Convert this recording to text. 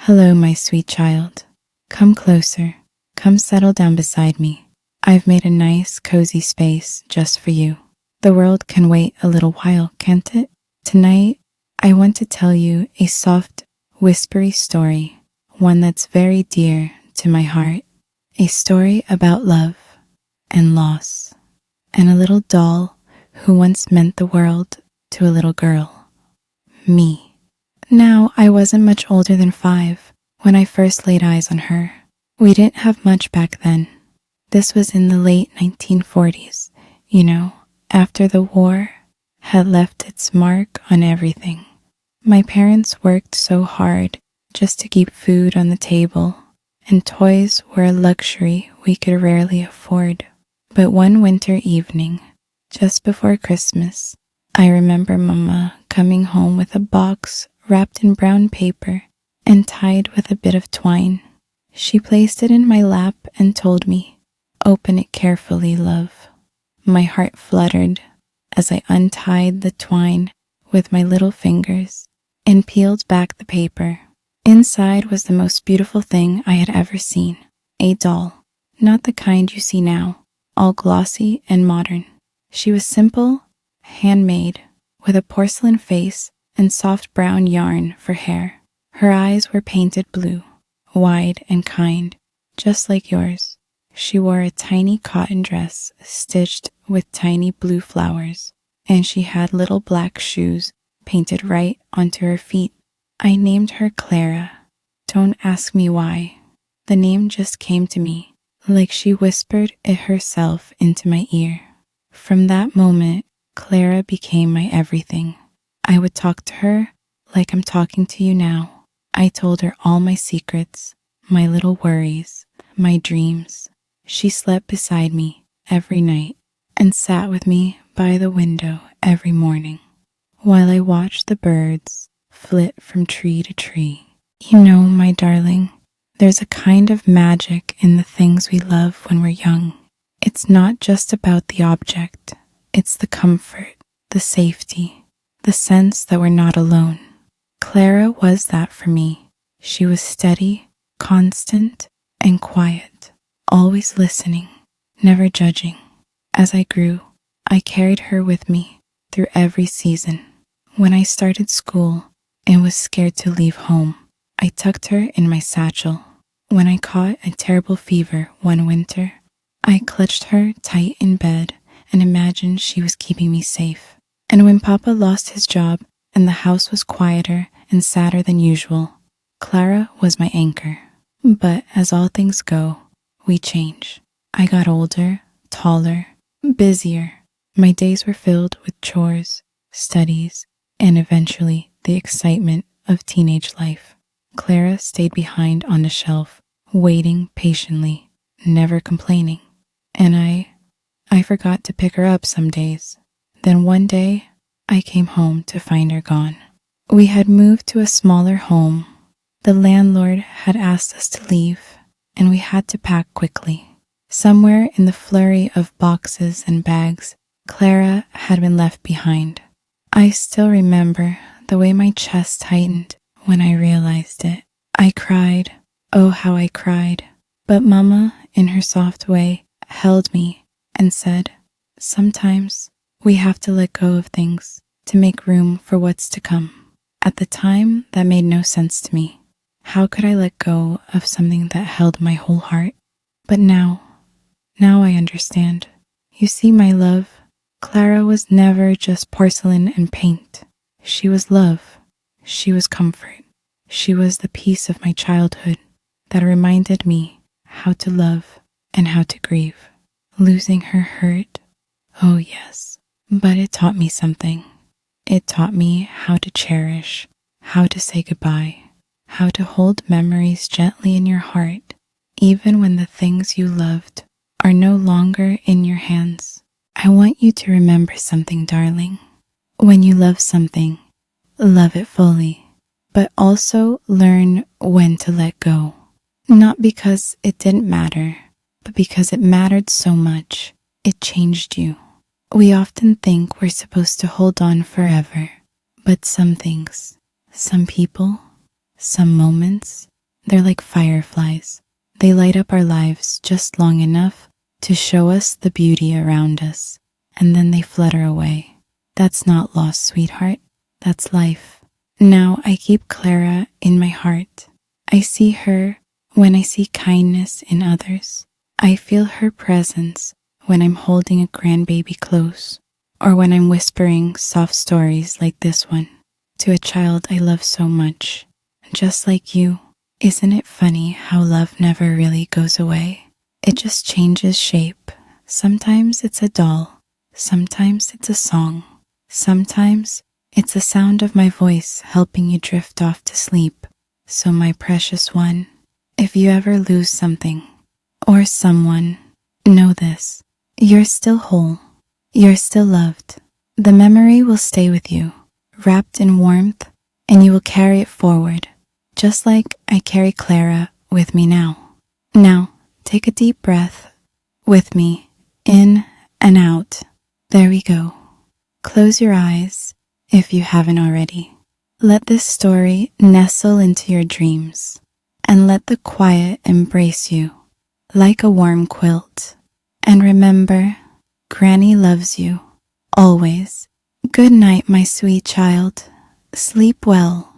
Hello, my sweet child. Come closer. Come settle down beside me. I've made a nice, cozy space just for you. The world can wait a little while, can't it? Tonight, I want to tell you a soft, whispery story, one that's very dear to my heart. A story about love and loss, and a little doll who once meant the world to a little girl. Me. Now, I wasn't much older than 5 when I first laid eyes on her. We didn't have much back then. This was in the late 1940s, after the war had left its mark on everything. My parents worked so hard just to keep food on the table, and toys were a luxury we could rarely afford. But one winter evening, just before Christmas, I remember Mama coming home with a box wrapped in brown paper and tied with a bit of twine. She placed it in my lap and told me, "Open it carefully, love." My heart fluttered as I untied the twine with my little fingers and peeled back the paper. Inside was the most beautiful thing I had ever seen, a doll, not the kind you see now, all glossy and modern. She was simple, handmade, with a porcelain face and soft brown yarn for hair. Her eyes were painted blue, wide and kind, just like yours. She wore a tiny cotton dress stitched with tiny blue flowers, and she had little black shoes painted right onto her feet. I named her Clara. Don't ask me why. The name just came to me, like she whispered it herself into my ear. From that moment, Clara became my everything. I would talk to her like I'm talking to you now. I told her all my secrets, my little worries, my dreams. She slept beside me every night and sat with me by the window every morning while I watched the birds flit from tree to tree. My darling, there's a kind of magic in the things we love when we're young. It's not just about the object. It's the comfort, the safety, the sense that we're not alone. Clara was that for me. She was steady, constant, and quiet, always listening, never judging. As I grew, I carried her with me through every season. When I started school and was scared to leave home, I tucked her in my satchel. When I caught a terrible fever one winter, I clutched her tight in bed and imagined she was keeping me safe. And when Papa lost his job and the house was quieter and sadder than usual, Clara was my anchor. But as all things go, we change. I got older, taller, busier. My days were filled with chores, studies, and eventually the excitement of teenage life. Clara stayed behind on the shelf, waiting patiently, never complaining. And I forgot to pick her up some days. Then one day, I came home to find her gone. We had moved to a smaller home. The landlord had asked us to leave, and we had to pack quickly. Somewhere in the flurry of boxes and bags, Clara had been left behind. I still remember the way my chest tightened when I realized it. I cried. Oh, how I cried. But Mama, in her soft way, held me and said, "Sometimes we have to let go of things to make room for what's to come." At the time, that made no sense to me. How could I let go of something that held my whole heart? But now I understand. You see, my love, Clara was never just porcelain and paint. She was love. She was comfort. She was the piece of my childhood that reminded me how to love and how to grieve. Losing her hurt. Oh yes, but it taught me something. It taught me how to cherish, how to say goodbye, how to hold memories gently in your heart, even when the things you loved are no longer in your hands. I want you to remember something, darling. When you love something, love it fully, but also learn when to let go. Not because it didn't matter, but because it mattered so much, it changed you. We often think we're supposed to hold on forever, but some things, some people, some moments They're like fireflies. They light up our lives just long enough to show us the beauty around us, and then they flutter away. That's not loss, sweetheart. That's life. Now I keep Clara in my heart. I see her when I see kindness in others. I feel her presence when I'm holding a grandbaby close, or when I'm whispering soft stories like this one to a child I love so much, just like you. Isn't it funny how love never really goes away? It just changes shape. Sometimes it's a doll, sometimes it's a song, sometimes it's the sound of my voice helping you drift off to sleep. So my precious one, if you ever lose something or someone, know this: you're still whole, you're still loved. The memory will stay with you, wrapped in warmth, and you will carry it forward, just like I carry Clara with me now. Now, take a deep breath with me, in and out. There we go. Close your eyes if you haven't already. Let this story nestle into your dreams, and let the quiet embrace you like a warm quilt. And remember, Granny loves you, always. Good night, my sweet child. Sleep well.